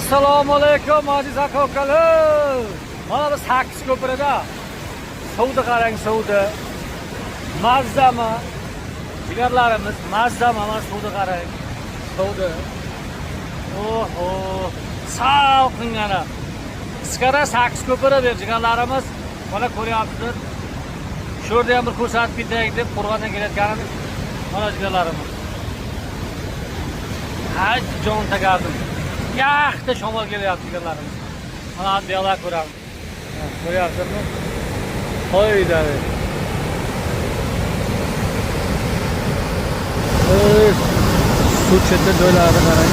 Assalomu alaykum aziz aka-ukalar. Mana biz Sakkiz ko'prida suvni qarang, suvni. Mazzami. Jigarlarimiz mazzami, mana suvni qarang. Suvni. Oho, salqin yana. Iskara Sakkiz ko'pira ber jigarlarimiz. Mana ko'ryapsizlar. Shu yerda ham bir ko'rsatib ketaylik deb Qo'rg'ondan kelayotganimiz. Mana jigarlarimiz. Haj jon tagardim. Yaxta shamol kelyapti jigarlarimiz. Mana bu yoqda ko'ramiz. Ko'ryapsizmi? Qo'ydi. Suv chetda joylarni qarang.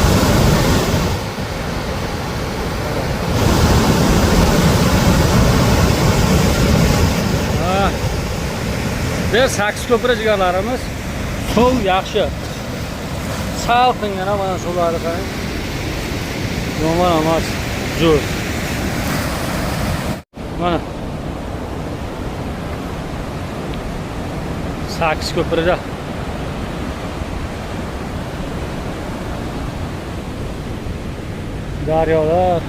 Bu Sakkiz ko'pira jigarlarimiz. Suv yaxshi. Salqin yana mana suvlarni qarang. Yomon emas, zo'r. Mana Sakkiz ko'prida daryolar.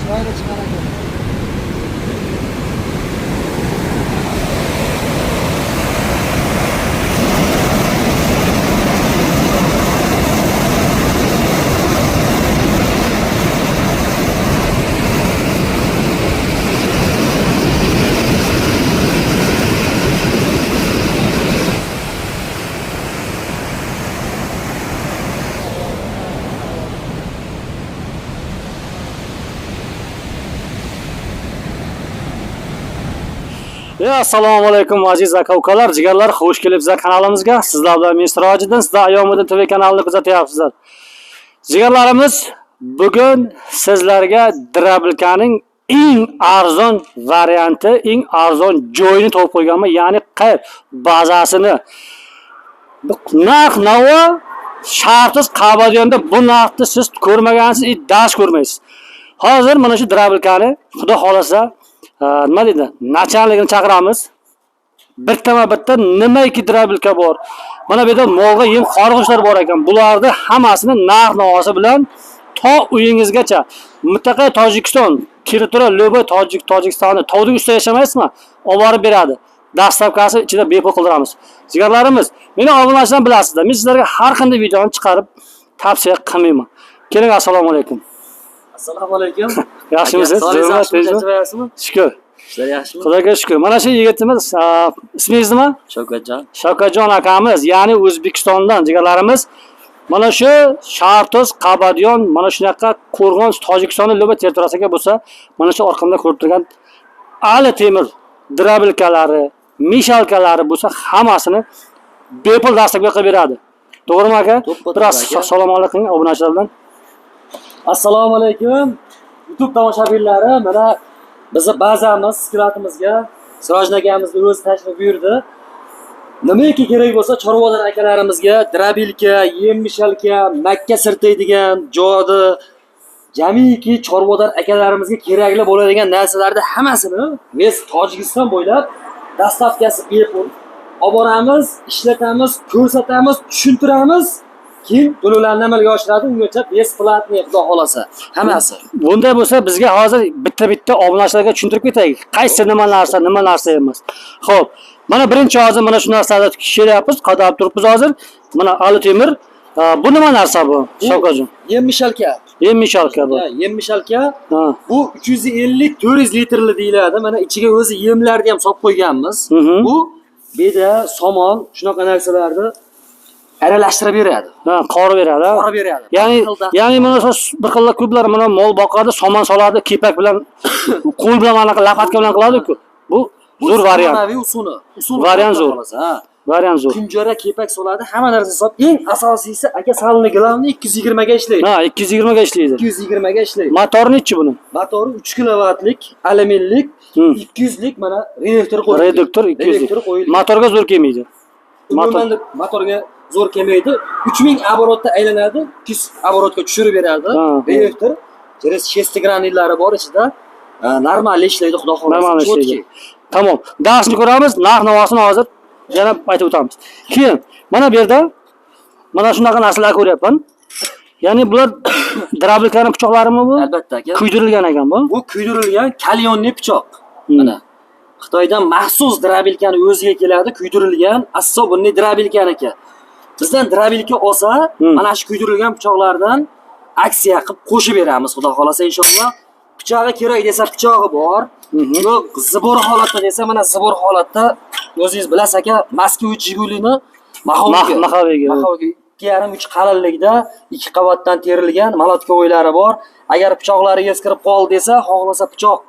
Choyni chiqaragan. Assalomu alaykum aziz aka-ukalar, jigarlar, xush kelibsizlar kanalimizga. Sizlar bilan men Sirojiddin, sizlar Ayomiddin TV kanalini kuzatyapsizlar. Jigarlarimiz, bugun sizlarga Drabilkaning eng arzon varianti, eng arzon joyini topib qo'yganman, ya'ni qayt bazasini. Narx-navo shartsiz Qabadiyonda bu narxni siz ko'rmagansiz, dash ko'rmaysiz. Hozir mana shu Drabilkani, xudo xolasa, nima deydi? Nachalligini chaqiramiz. Bitta nimaiki Drabilka bor. Mana bu yerda molga yem qarg'ishlar bor ekan. Bularni hammasini narx-navosi bilan to uyingizgacha. Mutlaqo Tojikiston, territoriya Lo'boy Tojikistonni tovding ustida yashamaysizmi? Olib borib beradi. Dastavkasi ichida bepul qildiramiz. Jigarlarimiz, meni obunachidan bilasizlar. Men sizlarga har qanday videoni chiqarib tavsiya qilmayman. Keling, assalomu alaykum. Assalomu alaykum. Yaxshimisiz? Zo'rmi? Shukr. Ishlar yaxshimi? Xudoga shukr. Mana shu yigitimiz, ismingiz nima? Shavkatjon. Shavkatjon akamiz, ya'ni O'zbekistondan jigarlarimiz. Mana shu Shartoz, Qabadiyon, mana shunaqa Qo'rg'on, Tojikistonning Lo'ba territoriyasiga bo'lsa, mana shu orqamda ko'rib turgan Ali Temir Drabilkalari, mishalkalari bo'lsa, hammasini bepul dastaklik qilib beradi. To'g'rimi aka? Biroz salom alaykum obunachilar bilan. Assalomu alaykum. YouTube tomoshabinlari, mana bizni bazamiz, skiratimizga Sirojin akamizni o'zi tashrif buyurdi. Nimaiki kerak bo'lsa, chorvalar akalarimizga Drabilka, yem-mishalka, Makka sirtaydigan joyda jamiki chorvalar akalarimizga kerakli bo'ladigan narsalarni hammasini biz Tojikiston bo'ylab dastavkasi bepul olib boramiz, ishlatamiz, ko'rsatamiz, tushuntiramiz. Keyin to'lovlarni amalga oshiradi, ungacha besplatniy xudo xolasa. Hammasi. Bunday bo'lsa, bizga hozir bitta obunachilarga tushuntirib ketaylik. Qaysi nima narsa emas. Xo'p, mana birinchi hozir mana shu narsalarni sheryapmiz, qadab turibmiz hozir. Mana Ali Temir, bu nima narsa bu? Shavkatjon. Yem-mishalka. Yem-mishalka bu. Yem-mishalka. Bu 350-400 litrli deyiladi. Mana ichiga o'zi yemlarni ham solib qo'yganmiz. Bu beda, somon, shunaqa narsalarni aralashtirib beradi. Qorib beradi. Qorib beradi. Ya'ni mana shu bir xillar ko'plar mana mol boqadi, somon soladi, kepak bilan, qo'l bilan anaqa lapatka bilan qiladi-ku. Bu zo'r variant. Usul variant zo'r. Variant zo'r. Kunjara kepak soladi, hamma narsa solib, eng asosiysi aka salni glavni 220 ga ishlaydi. 220 ga ishlaydi. 220 ga ishlaydi. Motori nechi buni? Motori 3 kilovatlik, aluminlik, 200 lik mana reduktor qo'yilgan. Reduktor 200. Motorga zo'r kelmaydi. Motorga zo'r kelmaydi. 3000 оборотda aylanadi, 200 оборотga tushirib beradi. Reduktor через 6 granillari bor ichida. Normal ishlaydi, xudo xolasa. Normal ishlaydi. Tamam. Darsni ko'ramiz. Narx-navosini hozir yana aytib o'tamiz. Keyin mana bu yerda mana shunaqa narsalar ko'ryapman. Ya'ni bular drabilkaning pichoqlarimi bu? Albatta aka. Kuydirilgan ekan bu. Bu kuydirilgan kalyonli pichoq. Mana Xitoydan maxsus drabilkani o'ziga keladi, kuydirilgan assobunli drabilkaniki. Bizdan drabilka olsa, mana shu kuydirilgan pichoqlardan aksiya qilib qo'shib beramiz, xudo xolasa inshaalloh. Pichog'i kerak desa pichog'i bor. Yo'q, zibor holatda desa mana zibor holatda o'zingiz bilasiz aka, Moskva Jigulini Maxoviga 2,5-3 qalinlikda 2 qavatdan terilgan malotka o'ylari bor. Agar pichoqlaringiz kirib qoldi desa, xohlasa pichoq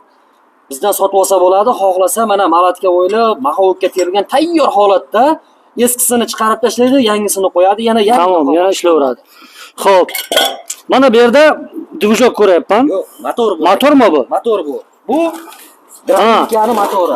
bizdan sotib olsa bo'ladi, xohlasa mana malotka o'yli Maxoviga terilgan tayyor holatda eskisini chiqarib tashlaydi, yangisini qo'yadi, yana tamom, yana ishlayveradi. Xo'p. Mana bu yerda dvijok ko'ryapman. Yo'q, motor bu. Motormi bu? Motor bu. Bu drabilkani motori.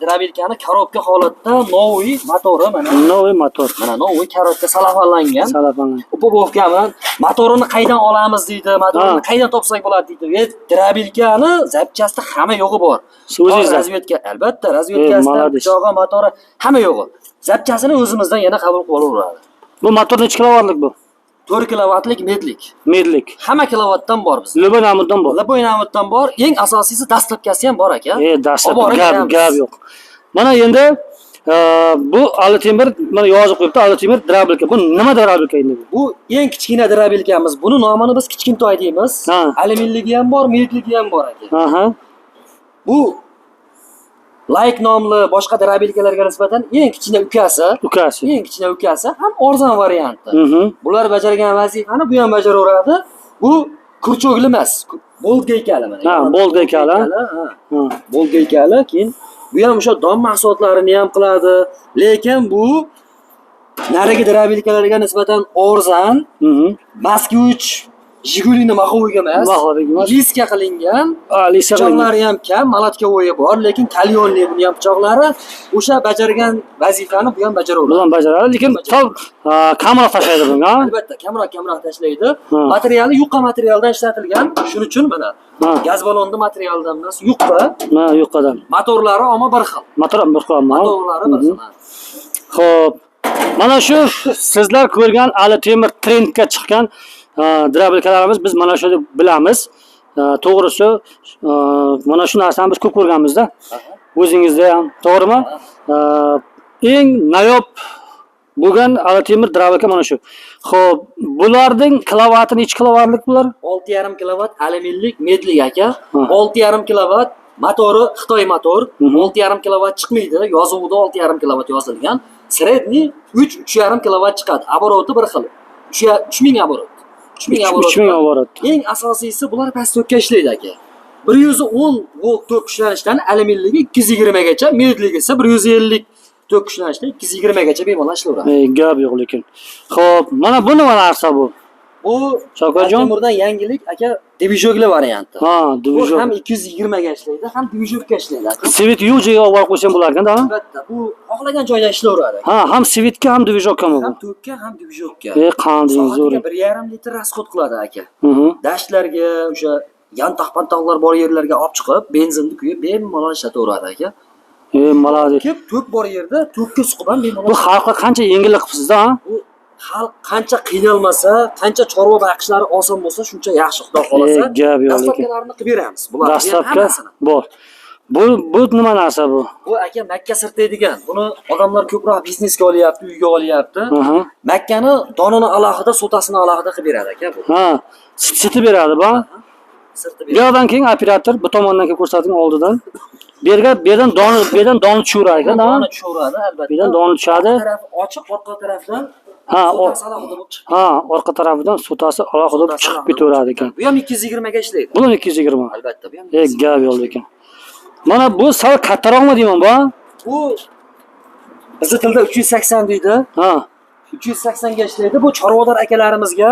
Drabilkani korobka holatda noviy motori mana. Noviy motor. Mana noviy korobka salafanlangan. Salafanlangan. Upovkami motorini qaydan olamiz deydi, motorini qaydan topsak bo'ladi deydi. Drabilkani zapchasti hamma yo'g'i bor. O'zingizda razvedka, albatta, razvedkasidan pichog'i, motori hamma yo'g'i. Zapchasini o'zimizdan yana qabul qilib olaveradi. Bu motor necha kilovatlik bu? 4 kilovatlik medlik. Medlik. Hamma kilovatdan bor bizda. Luboy namundan bor. Luboy namundan bor. Eng asosiysi dastlabkasi ham bor aka. Dastlab gap yo'q. Mana endi bu Ali Temir mana yozib qo'yibdi, Ali Temir drabilka. Bu nima drabilka endi bu? Bu eng kichkina drabilkamiz. Buni nomini biz kichkintoy deymiz. Alyuminiyligi ham bor, medligi ham bor aka. Bu Like nomli boshqa drabilkalarga nisbatan eng kichkina ukasi. Eng kichkina ukasi ham arzon varianti. Bular bajargan vazifani bu ham bajaraveradi. Bu kurchogli emas, bolt gaykali mana. Bolt gaykali. Bolt gaykali, keyin bu ham o'sha don mahsulotlarini ham qiladi. Lekin bu narigi drabilkalarga nisbatan arzon. Moskva Jigulini Maxoviga emas, liska qilingan. Pichoqlari ham kam, malotka o'yi bor, lekin kalyonli buni ham pichoqlari o'sha bajargan vazifani bu ham bajaraveradi. Bu ham bajaradi, lekin kamroq tashlaydi bunga. Albatta, kamroq tashlaydi. Materiali yupqa materialdan ishlatilgan. Shuning uchun mana gaz ballonli materialdan emas, yupqa. Yupqadan. Motorlari ammo bir xil. Motor bir xil. Motorlari bir xil. Xo'p. Mana shu sizlar ko'rgan Ali Temir trendga chiqqan drabilkalarimiz biz mana shuni bilamiz. To'g'risi, mana shu narsani biz ko'p ko'rganmiz-da. O'zingizda ham, to'g'rimi? Eng nayob bo'lgan Ali Temir drabilka mana shu. Xo'p, bularning kilovati necha kilovatlik bular? 6,5 kilovat alyuminiylik medlik aka. 6,5 kilovat motori Xitoy motor. 6,5 kilovat chiqmaydi. Yozuvida 6,5 kilovat yozilgan. Sredniy 3,5 kilovat chiqadi. Oboroti bir xil. 3000 oborot. 3000 oborot. Eng asosiysi bular past tokka ishlaydi aka. 110 volt tok kuchlanishdan alyuminiylik 220 gacha, medligi esa 150 tok kuchlanishdan 220 gacha bemalol ishlayveradi. Gap yo'q lekin. Xo'p, mana bu nima narsa bu? Bu Shokajon Temurdan yangilik aka, divizhokli varianti. Divizhok. Ham 220 ga ishlaydi, ham divizhokka ishlaydi. Svit yujiga olib qo'ysan bo'lar ekan-da? Albatta, bu xohlagan joyda ishlayveradi. Ham svitga, ham divizhokkami bu? Ham tokka, ham divizhokka. Qanday zo'r. 1,5 litr rasxod qiladi aka. Dashtlarga, o'sha yantoq-pantoqlar bor yerlarga olib chiqib, benzinni quyib, bemalol ishlataveradi aka. Maladi. Tok bor yerda tokka suqib ham bemalol. Bu xalqqa qancha yengillik qilibsiz-da? Bu xalq qancha qiynalmasa, qancha chorva boqishlari oson bo'lsa, shuncha yaxshi, xudo xolasa. Gap yo'q lekin. Dastlabkilarini qilib beramiz. Bular dastlabki bor. Bu nima narsa bu? Bu aka Makka sirtaydigan. Buni odamlar ko'proq biznesga olyapti, uyga olyapti. Makkani donini alohida, sotasini alohida qilib beradi aka bu. Sitib beradi bu. Bu yerdan keyin operator bu tomondan kelib ko'rsating oldidan. Bu yerdan doni tushaveradi ekan, doni tushaveradi albatta. Bu yerdan doni tushadi. Taraf ochiq, orqa tarafdan orqa tarafidan sotasi alohida bo'lib chiqib ketaveradi ekan. Bu ham 220 ga ishlaydi. Bu ham 220. Albatta, bu ham. Gap yo'q ekan. Mana bu sal kattaroqmi deyman bu? Bu bizning tilda 380 deydi. 380 ga ishlaydi. Bu chorvador akalarimizga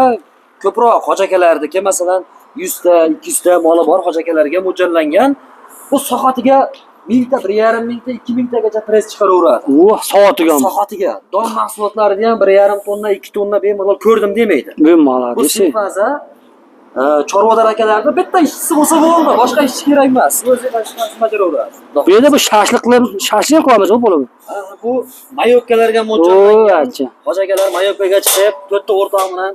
ko'proq hoji akalardiki, masalan, 100 ta, 200 ta moli bor hoji akalarga mo'ljallangan. Bu soatiga 1000 ta, 1,5 ta, 2000 tagacha press chiqaraveradi. Soatiga. Soatiga. Don mahsulotlarini ham 1,5 tonna, 2 tonna bemalol ko'rdim demaydi. Bemalol. Bu sinfaza Chorvador akalarda bitta ishchisi bo'lsa bo'ldi, boshqa ishchi kerak emas. O'zi boshqasi bajaraveradi. Bu yerda bu shashlik qilamiz bu bo'limi. Bu mayopkalarga O, mo'ljallangan. acha. Hoji akalar mayopkaga chiqib, to'rtta o'rtoq bilan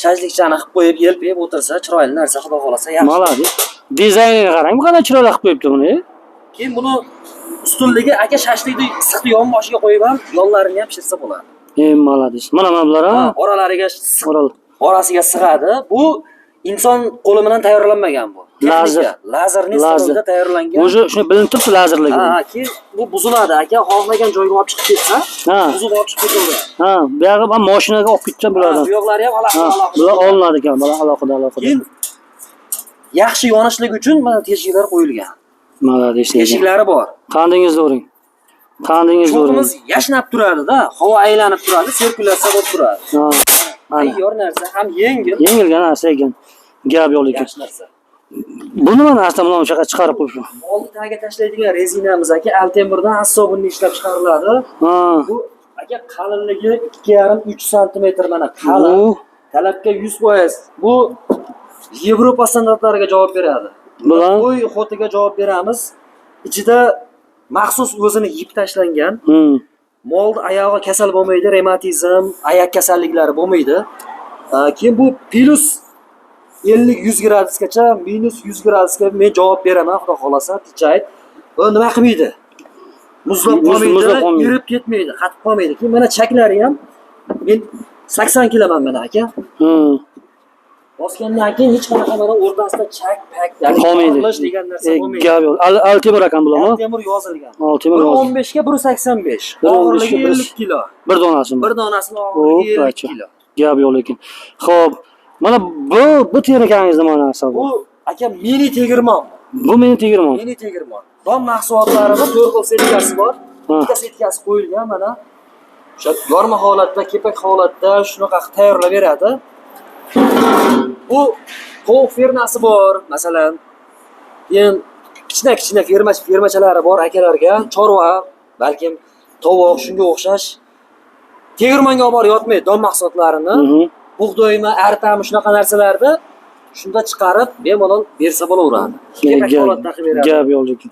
shashlikchani qilib qo'yib, yelpib o'tirsa, chiroyli narsa xudo xolasa yaxshi. Maladi. Dizayniga qarang, bu qanday chiroyli qilib qo'yibdi buni. Keyin buni ustunligi aka shashlikni issiqni yonboshiga qo'yib ham, yonlarini ham pishirsa bo'ladi. Malades. Mana bular ha. Oralariga Oral. orasiga sig'adi. Bu inson qo'li bilan tayyorlanmagan bu. Lazer. Lazerning sinovida tayyorlangan. O'zi shuni bilinib turibdi lazerligi. Ha, keyin bu buziladi aka, xohlagan joyga olib chiqib ketsa, buzib olib chiqib ketaveradi. Ha, bu yog'i ham mashinaga olib ketgan bulardan. Bu yoqlari ham alohida. Bular olinadi ekan, bular alohida. Keyin yaxshi yonishlik uchun mana teshiklar qo'yilgan. Malades. Teshiklari bor. Qandingizni o'ring. Qandingizni o'ring. Cho'qimiz yashnab turadi-da, havo aylanib turadi, sirkulyatsiya bo'lib turadi. Ha. Tayyor narsa, ham yengil. Yengilgan narsa ekan. Gap yo'q lekin. Yaxshi narsa. Bu nima narsa bilan o'shaqa chiqarib qo'yishgan? Oldi tagiga tashlaydigan rezinamiz aka, altemirdan assobunni ishlab chiqariladi. Ha. Bu aka qalinligi 2,5-3 sm mana qalin. Talabga 100%. Bu Yevropa standartlariga javob beradi. Bular Qo'y xotiga javob beramiz. Ichida maxsus o'zini yib tashlangan. Molni oyog'i kasal bo'lmaydi, revmatizm, oyoq kasalliklari bo'lmaydi. Keyin bu plus 50-100 gradusgacha, minus 100 gradusga men javob beraman, xudo xolasa, tichayt. Bu nima qilmaydi? Muzlab qolmaydi, yurib ketmaydi, qatib qolmaydi. Keyin mana chaklari ham men 80 kiloman mana aka. Bosgandan keyin hech qanaqa mana o'rtasida chak, pak, qolmaydi degan narsa bo'lmaydi. Gap yo'q. Altemir ekan bular, Altemir yozilgan. Altemir 15 ga 185. Og'irligi 50 kilo. Bir donasimi? Bir donasini og'irligi 50 kilo. Gap yo'q lekin. Xo'p, mana bu texnikangiz nima narsa bu? Bu aka mini tegirmon. Bu meni tegirmon. Mini tegirmon. Don mahsulotlarida 4 xil setkasi bor. Bitta setkasi qo'yilgan mana. O'sha yorma holatda, kepak holatda shunaqa tayyorlab beradi. Bu tovuq fermasi bor, masalan. Keyin kichkina fermachalari bor akalarga, chorva, balkim tovuq shunga o'xshash tegirmonga olib borib yotmaydi don mahsulotlarini. Bug'doymi, arpami shunaqa narsalarni shunda chiqarib bemalol bersa bo'laveradi. Kepak holatda qilib beradi. Gap yo'q lekin.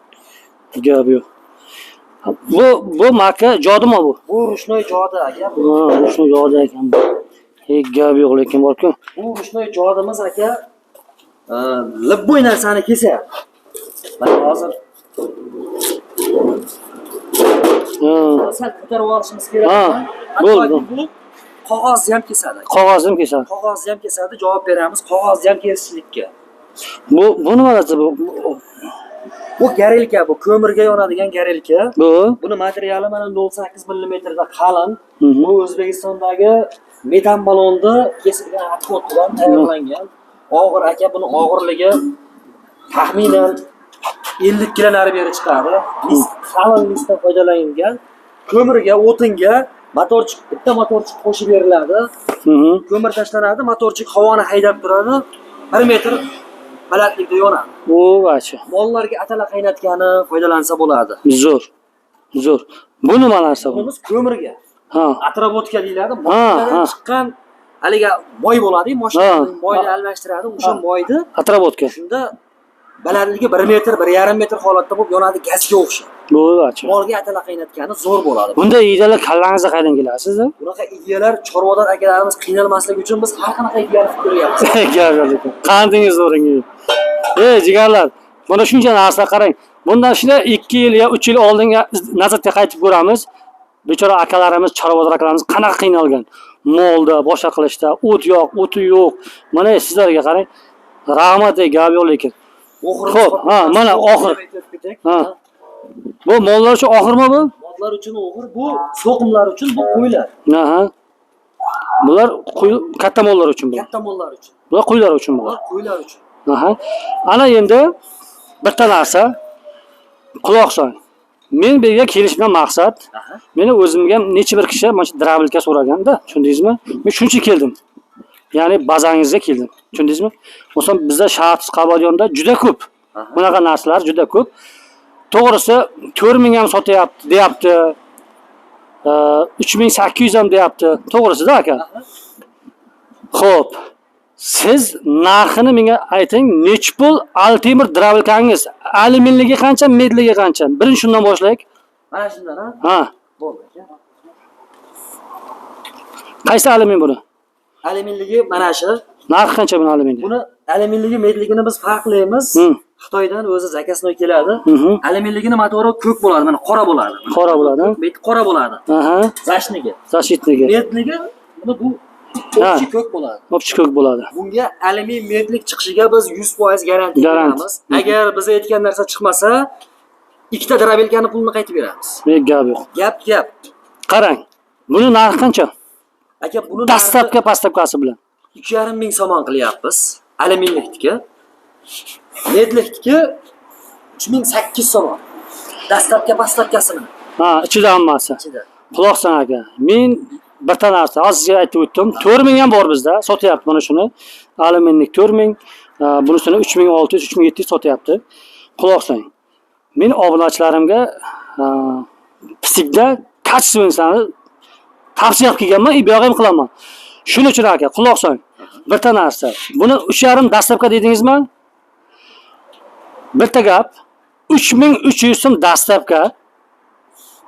Gap yo'q. Bu marka jodimi bu? Bu rushnoy jodi aka. Rushnoy jodi ekan bu. Gap yo'q lekin borku. Bu rushnoy jodimiz aka libbo'y narsani kesadi. Mana hozir sal ko'tarib olishimiz kerak. Bo'ldi. Bu qog'ozni ham kesadi. Qog'ozni ham kesadi. Qog'ozni ham kesadi, javob beramiz qog'ozni ham kesishlikka. Bu nima narsa bu? Bu garelka, bu ko'mirga yonadigan garelka. Buni materiali mana 0,8 mm da qalin. Bu O'zbekistondagi metan balonni kesilgan atmot bilan tayyorlangan. Og'ir aka, buni og'irligi taxminan 50 kg nari beri chiqadi. Qalin misdan foydalanilgan. Ko'mirga, o'tinga motorchik, bitta motorchik qo'shib beriladi. Ko'mir tashlanadi, motorchik havoni haydab turadi. 1 metr balandlikda yonadi. Acha. Mollarga atala qaynatgani foydalansa bo'ladi. Zo'r. Bu nima narsa bu? Biz ko'mirga. Atrobotka deyiladi. Mollardan chiqqan haliga moy bo'ladi, mashinaning moyni almashtiradi, o'sha moyni atrobotka. Shunda balandligi 1 metr, 1,5 metr holatda bo'lib yonadi, gazga o'xshaydi. Acha. Molga atala qaynatgani zo'r bo'ladi. Bunda ideyalar kallangizga qaydan kelasiz? Bunaqa ideyalar chorvador akalarimiz qiynalmasligi uchun biz har qanaqa ideyalarni qilib ko'ryapmiz. Gap yo'q. Qandingizni o'ring. Jigarlar, mana shuncha narsa qarang. Bundan shuna 2 yil yo 3 yil oldinga nazarga qaytib ko'ramiz. Bechora akalarimiz, chorvador akalarimiz qanaqa qiynalgan. Molda, boshqa qilishda, o'ti yo'q. Mana sizlarga qarang. Rahmat, gap yo'q lekin. Xo'p, mana oxir. Bu mollar uchun oxirmi bu? Mollar uchun oxir, bu so'qimlar uchun, bu qo'ylar. Bular katta mollar uchun bu. Katta mollar uchun. Bular qo'ylar uchun bu. Qo'ylar uchun. Ana endi bitta narsa quloq soling. Men bu yerga kelishimdan maqsad, meni o'zimga necha bir kishi mana shu drabilka so'raganda, tushundingizmi? Men shuncha keldim. Ya'ni bazangizga keldim. Tushundingizmi? O'sha bizda Shahar Qabodyonda juda ko'p. Bunaqa narsalar juda ko'p. To'g'risi 4000 ham sotyapti, deyapti. 3800 ham deyapti. To'g'risida aka. Xo'p. Siz narxini menga ayting, nech pul Altemir drabilkangiz? Alyuminligi qancha, medligi qancha? Birinchi shundan boshlaylik. Mana shundan ha. Ha, Bo'ldi aka. qaysi alyumin buni? Alyuminligi mana shu. Narxi qancha buni alyuminligi? Buni alyuminligi, medligini biz farqlaymiz. Xitoydan o'zi zakasnoy keladi. Alyuminligini motori ko'k bo'ladi, mana qora bo'ladi. Qora bo'ladi. Qora bo'ladi. Aha. Zashnigi. Zashitnigi. Medligi buni bu o'pchi ko'k bo'ladi. O'pchi ko'k bo'ladi. Bunga alyumin medlik chiqishiga biz 100% garantiya beramiz. Agar biz aytgan narsa chiqmasa, ikkita drabelkani pulini qaytib beramiz. Gap yo'q. Gap. Qarang. Buni narxi qancha? Aka, buni Dastlabki pastapkasi bilan 2,5 ming somon qilyapmiz. Alyuminlikniki. Medlikniki 3800 somon. Dastlabki pastapkasini. Ha, ichida hammasi. Ichida. Quloq san aka. Men bitta narsa hozir aytib o'tdim. 4000 ham bor bizda. Sotyapti mana shuni. Alyuminlik 4000, bunisini 3600, 3700 sotyapti. Quloq sang. Men obunachilarimga pisikda kachsini tavsiya qilib kelganman, bu yoqqa ham qilaman. Shuning uchun aka, quloq soling. Bitta narsa. Buni 3,5 dastlabka dedingizmi? Bitta gap. 3300 so'm dastlabka.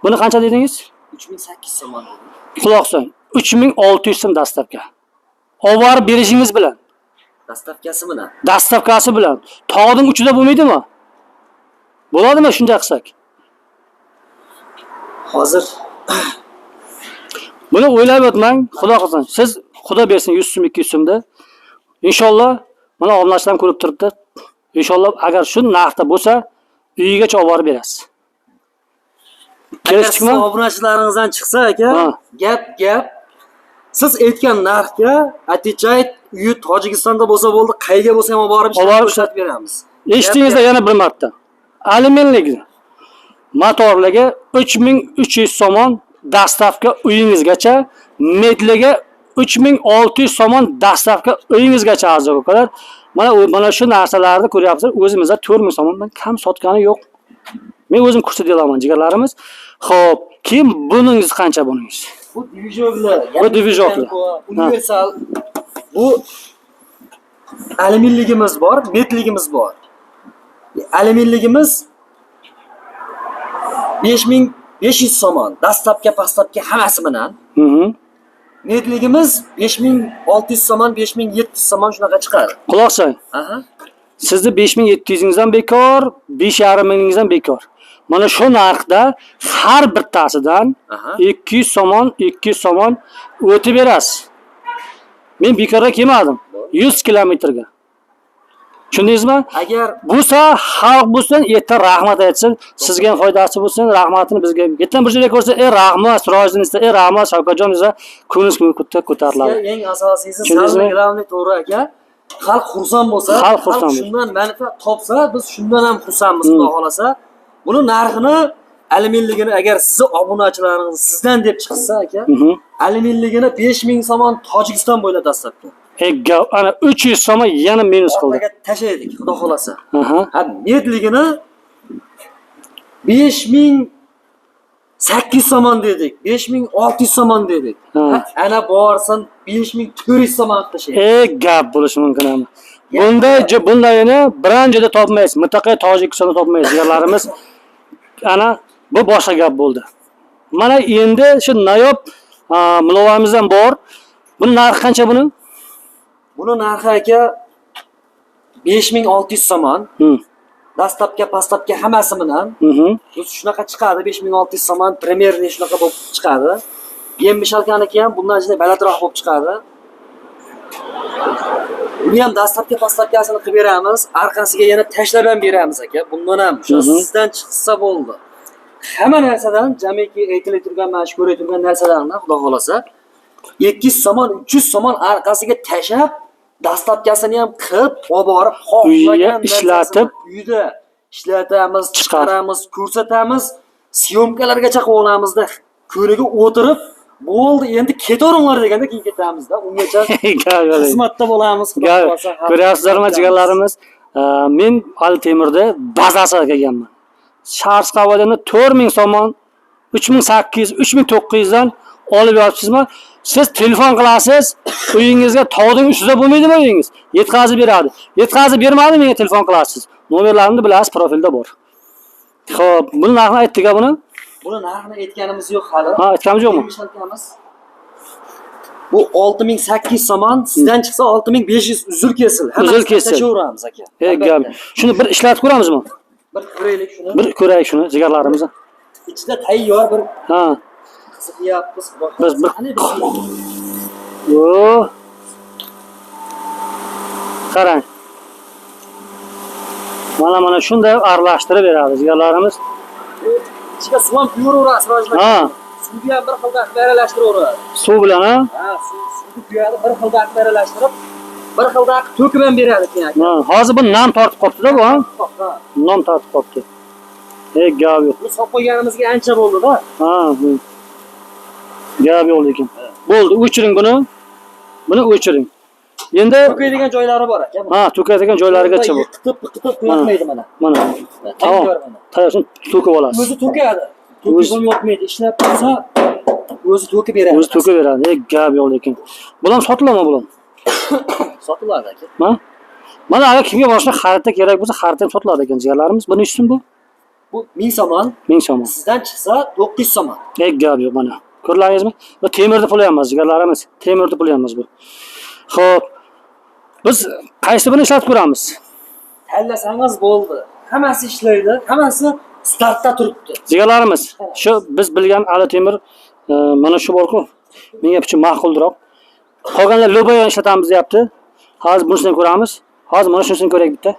Buni qancha dedingiz? 3800 somon. Quloq soling. 3600 so'm dastlabka. Olib berishingiz bilan. Dastlabkasi bilan. Dastlabkasi bilan. Tog'ning uchida bo'lmaydimi? Bo'ladimi shunday qilsak? Hozir buni o'ylab o'tmang, xudo qilsin. Siz xudo bersin 100 so'm, 200 so'mda. Inshaalloh mana obunachilar ko'rib turibdi. Inshaalloh agar shu narxda bo'lsa, uyigacha olib borib berasiz. Kelishdikmi? Obunachilaringizdan chiqsa aka, gap. Siz aytgan narxga atechayt uyi Tojikistonda bo'lsa bo'ldi, qayga bo'lsa ham olib borib ishlatib beramiz. Eshitdingizda yana bir marta. Alyuminligi motorligi 3300 somon dastlabki uyingizgacha, medligi 3600 somon dastlabki uyingizgacha arzon qiladi. Mana shu narsalarni ko'ryapsiz. O'zimizda 4000 somondan kam sotgani yo'q. Men o'zim ko'rsatib olaman jigarlarimiz. Xo'p, kim buningiz qancha buningiz? Bu divizorlar. Bu divizorlar. Universal. Bu alyuminligimiz bor, medligimiz bor. Alyuminligimiz 5500 somon. Dastlabki pastapki hammasi bilan. Medligimiz 5600 somon, 5700 somon shunaqa chiqadi. Quloq soling. Aha. Sizni 5700 ingizdan bekor, 5,5 mingingizdan bekor. Mana shu narxda har bittasidan 200 somon o'tib berasiz. Men bekorga kelmadim. 100 kilometrga. Tushundingizmi? Agar bo'lsa, xalq bo'lsin, erta rahmat aytsin, sizga ham foydasi bo'lsin, rahmatini bizga. Yerdan bir joyga ko'rsa, rahmat, Sirojinizda, rahmat, Shavkatjon desa, ko'nglingiz ko'tariladi. Eng asosiysi salbiy glavniy to'g'ri aka. Xalq xursand bo'lsa, xalq shundan manfaat topsa, biz shundan ham xursandmiz, xudo xolasa. Buni narxini, alyuminligini agar sizni obunachilaringiz sizdan deb chiqsa aka, alyuminligini 5000 somon Tojikiston bo'ylab dastlabki. Ana 300 somon yana minus qildi. Orqaga tashlaydik, xudo xolasa. Ha, medligini 5800 somon dedik, 5600 somon dedik. Ana borsin 5400 somon tashlaydi. Gap bo'lishi mumkin ham. Bundayini biron joyda topmaysiz. Mutlaqo Tojikistonda topmaysiz. Yerlarimiz ana bu boshqa gap bo'ldi. Mana endi shu nayob mulovamiz ham bor. Buni narxi qancha buni? Buni narxi aka 5600 somon. Dastlabki pastapki hammasi bilan. Shunaqa chiqadi 5600 somon, primerni shunaqa bo'lib chiqadi. Yem-mishalkaniki ham bundan juda balandroq bo'lib chiqadi. Buni ham dastlabki pastapkasini qilib beramiz, orqasiga yana tashlab ham beramiz aka. Bundan ham shu sizdan chiqsa bo'ldi. Hamma narsadan, jamiki aytilib turgan, mana shu ko'rib turgan narsalarni xudo xolasa 200 somon, 300 somon orqasiga tashab, dastlabkasini ham qilib, olib borib, xohlagan ishlatib, uyda ishlatamiz, chiqaramiz, ko'rsatamiz, syomkalargacha qo'yamizda, ko'riga o'tirib, bo'ldi, endi ketaveringlar deganda keyin ketamizda. Ungacha xizmatda bo'lamiz, xudo xolasa. Ko'ryapsizlarmi, jigarlarimiz? Men Altemirda bazasiga kelganman. Shahar qavalini 4000 somon, 3800, 3900 dan olib yotibsizmi? Siz telefon qilasiz, uyingizga tog'ning ustida bo'lmaydimi uyingiz? Yetkazib beradi. Yetkazib bermadi, menga telefon qilasiz. Nomerlarimni bilasiz, profilda bor. Xo'p, buni narxini aytdik-a buni? Buni narxini aytganimiz yo'q hali. Ha, aytganimiz yo'qmi? Bu 6800 somon, sizdan chiqsa 6500 uzr kesil. Uzr kesil. Tashaveramiz aka. Gap. Shuni bir ishlatib ko'ramizmi? Bir ko'raylik shuni. Bir ko'raylik shuni, jigarlarimizni. Ichida tayyor bir Ha. qiziqyapmiz. Biz bir Yo. Qarang. Mana shunday aralashtirib beradi jigarlarimiz. Ichiga suv ham quyuraverasiz rojlar. Ha. Suvni ham bir xilda aralashtirib. Suv bilan, ha? Ha, suvni quyadi, bir xilda aralashtirib, bir xilda to'kib ham beradi keyin. Ha, hozir bu nam tortib qopti-da bu, ha? Ha. Nam tortib qopti. Gap yo'q. Bu solib qo'yganimizga ancha bo'ldi-da. Ha. Gap yo'q lekin. Bo'ldi, o'chiring buni. Buni o'chiring. Endi to'kaydigan joylari bor aka. ha, to'kaydigan joylarigacha bu. Qitib qo'ymaydi mana. Mana. Tamam. Tayyorsin, to'kib olasiz. O'zi to'kadi. To'kib yo'qmaydi. Ishlab tursa o'zi to'kib beradi. O'zi to'kib beradi. Gap yo'q lekin. Bular sotiladimi bular? Sotiladi aka. Ha? Mana agar kimga boshqa xaritda kerak bo'lsa, xaritda ham sotiladi ekan jigarlarimiz. Buni uchun bu Bu 1000 somon. 1000 somon. Sizdan chiqsa 900 somon. Gap yo'q mana. Ko'rlaringizmi? Bu temirni puli emas, jigarlarimiz. Temirni puli emas bu. Xo'p. Biz qaysi birini ishlatib ko'ramiz? Tanlasangiz bo'ldi. Hammasi ishlaydi, hammasi startda turibdi. Jigarlarimiz, shu biz bilgan Ali Temir mana shu bor-ku. Menga uchun ma'qulroq. Qolganlar lobayon ishlatamiz deyapti. Hozir bunisini ko'ramiz. Hozir mana shunisini ko'raylik bitta.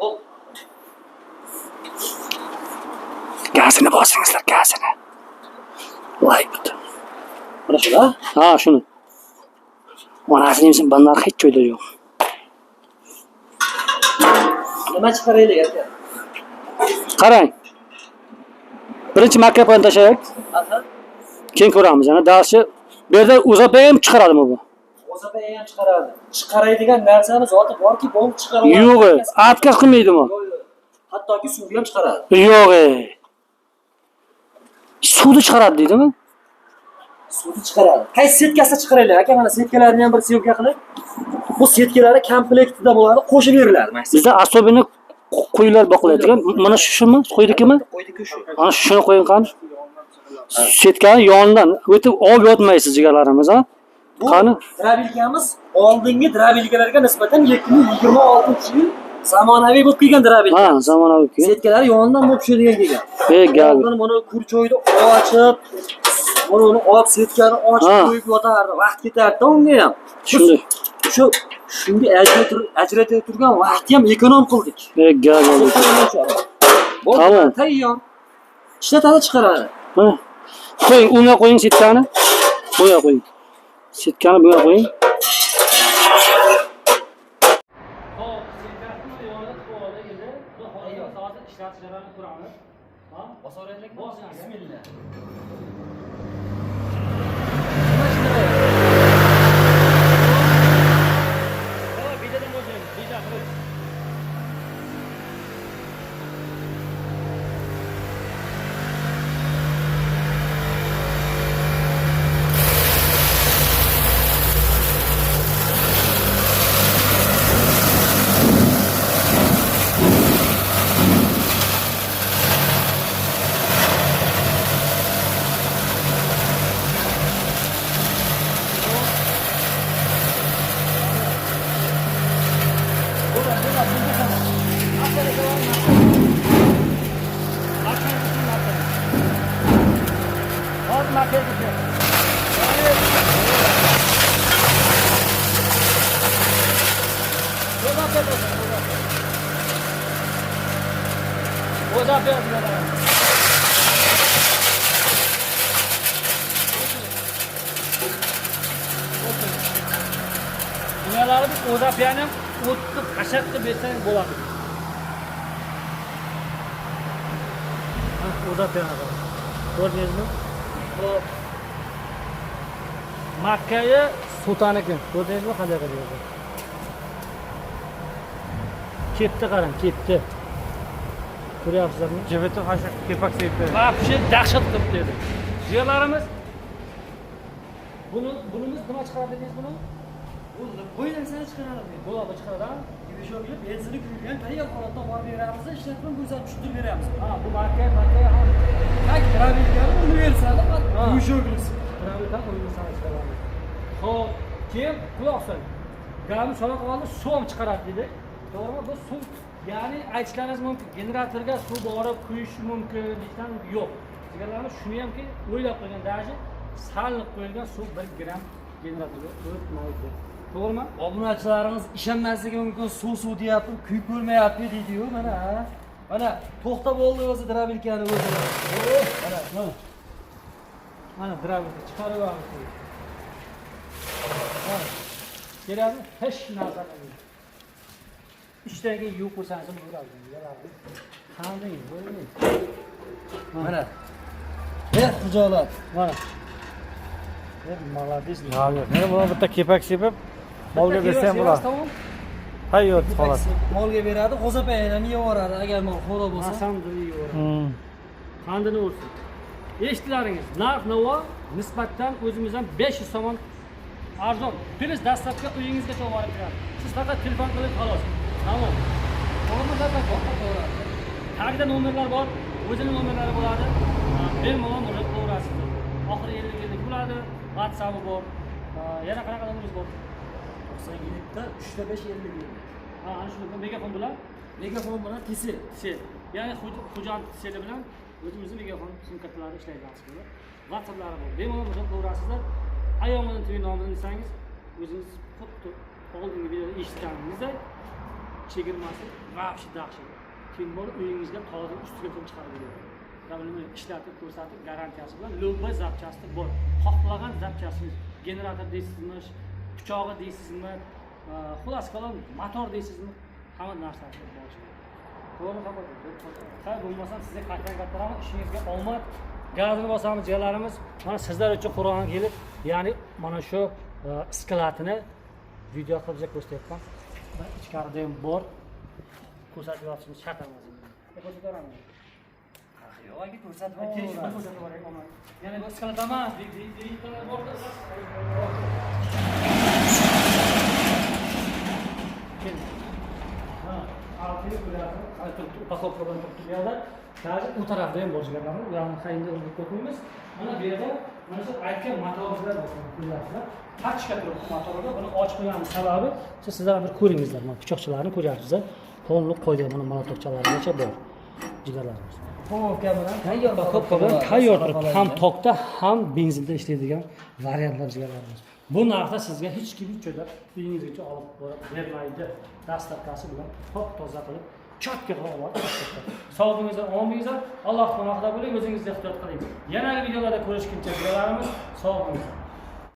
Gazini bosingizlar, gazini. Like. Mana shular. Ha, shuni. Onasini ham bandar hech joyda yo'q. Nima chiqaraylik aka? Qarang. Birinchi makapani tashlaylik. Aha. Keyin ko'ramiz. Yana darsi bu yerda o'zapa ham chiqaradimi bu? O'zapa ham chiqaradi. Chiqaradigan narsani zoti borki, bu chiqaradi. Yo'q, atkaz qilmaydimi? Hattoki suvni ham chiqaradi. Yo'q. Suvni chiqaradi deydimi? Suvni chiqaradi. Qaysi setkasida chiqaraylik aka? Mana setkalarni ham bir syomka qilib. Bu setkalar komplektida bo'ladi, qo'shib beriladi. Bizda особенно qo'ylar boqilayotgan. Mana shumi? Qo'ydikimi? Qo'ydiki shu. Ana shuni qo'ying qani. Setkani yonidan o'tib olib yotmaysiz jigarlarimiz, ha? Bu Qani? drabilkamiz oldingi drabilkalarga nisbatan 2026-yil zamonaviy bo'lib kelgan drabilka. Ha, zamonaviy kelgan. Setkalar yonidan bo'lib tushadigan kelgan. Gap. Oldin buni kurchoyni ochib, uni olib setkani ochib qo'yib yotardi. Vaqt ketardi unga ham. Shunday. Shunga ajratib turgan vaqtni ham ekonom qildik. Gap oldi. Tamam. Tayyor. Ishlatadi chiqaradi. Mana. Qo'ying, unga qo'ying setkani. Bunga qo'ying. Setkani bunga qo'ying. Bismillah. Bunyaları biz o'zapiyani o'tib, qashaq qilib bersang bo'ladi. Ha, o'zapiyani qilib. Ko'rdingizmi? Bu Makkaga Sultaniki. Ko'rdingizmi qanday qilyapti? Ketdi qarang, ketdi. Ko'ryapsizlarmi? Jibiti qashaq kepak sepdi. Va bu dahshat qilib dedi. Jigarlarimiz bunimiz nima chiqaradi dedingiz buni? Bu qo'ylansani chiqaradi. Buloqqa chiqaradi. Yumshoqlik benzini kuygan tayyor holatda olib beramiz, ishlatib ko'rsatib tushirib beramiz. Ha, bu marka ham Tak, trafikani universali yumshoqlik. Trafikdan universal chiqaradi. Xo'p, keyin quloq sol. Gami so'roq oldi, suv ham chiqaradi dedi. To'g'rimi? Bu suv, ya'ni aytishlaringiz mumkin, generatorga suv borib quyish mumkin, deyishdan yo'q. Sigirlarimiz shuni hamki o'ylab qo'ygan, даже salib qo'yilgan suv 1 gram generatorga o'tmaydi. To'g'rimi? Obunachilarimiz ishonmasligi mumkin, suv deyapti, kuyib ko'rmayapti deydi-yu, mana. Mana to'xtab oldi o'zi drabilkani o'zi. Mana. Mana drabilka chiqarib oldik. Mana. Kerakmi? Hech narsa qilmaydi. Ishdan keyin yuvib qo'ysangiz ham bo'ladi. Qanday bo'lmaydi. Mana. Xijolat. Mana. Молодец. Mana buni bitta kepak sepib, molga bersam bo'ladi. Tayyor xolos. Molga beradi, g'o'zapayini ham yevoradi agar mol xo'roq bo'lsa. Alhamdulillah. Qandini ursin. Eshitdilaringiz, narx-navo nisbatan o'zimizdan 500 somon arzon. Pulni dastlabki uyingizgacha olib borib beradi. Siz faqat telefon qiling xolos. Tamom. Qo'limizda to'g'ri. Tagida nomerlar bor, o'zining nomerlari bo'ladi. Bemalol uni qo'yasiz. Oxiri 50 yillik bo'ladi. WhatsApp bor. Yana qanaqa nomeringiz bor? 97 da 3 da 5 50 yil. Ha, ana shu megafon bilan, Megafon bilan TC. ya'ni xo'jalik seli bilan o'zimizning megafon simkartalari ishlaydi aslida. WhatsApplari bor. Bemalol uni qo'yasizlar. Ayolning TV nomini desangiz, o'zingiz xuddi oldingi videoda eshitganingizdek chegirmasi vahshiy dahshat. Keyin borib uyingizga toza ustiga pul chiqarib beradi. Nima ishlatib ko'rsatib garantiyasi bilan любой zapchasti bor. Xohlagan zapchangiz, generator deysizmi, pichog'i deysizmi, xulosa qilib motor deysizmi, hamma narsasi bor. To'g'ri xabar. Xayr bo'lmasa sizga qatdan kattaroq ishingizga omad. Gazini bosamiz jigarlarimiz. Mana sizlar uchun Qur'on kelib, ya'ni mana shu iskolatini video qilib ko'rsatyapman. Ichkarida ham bor. Ko'rsatib yotishimiz shart emas. Ko'rsatamiz. Yo'q, aka ko'rsatib Yana bu iskolat emas, упаковка bilan turibdi bu yerda. Hozir u tarafda ham bor jigarlarni, ularni qayinda urib qo'yamiz. Mana bu yerda mana shu aytgan motorlar bor, ko'ryapsizlar. Pachka turibdi motorda, buni ochib qo'yganimiz sababi, sizlar bir ko'ringizlar, mana pichoqchalarni ko'ryapsizlar. To'liq qo'ygan mana molotofchalargacha bor jigarlarimiz. Kovka bilan tayyor Kovka bilan tayyor turibdi. Ham tokda, ham benzinda ishlaydigan variantlar jigarlarimiz. Bu narxda sizga hech kim cho'dab uyingizgacha olib borib bermaydi. Dastlabkasi bilan top toza qilib, chotga qilib olib sog' bo'lingizlar, omon bo'lingizlar. Alloh panohida bo'ling, o'zingizni ehtiyot qiling. Yanagi videolarda ko'rishguncha jigarlarimiz sog' bo'linglar.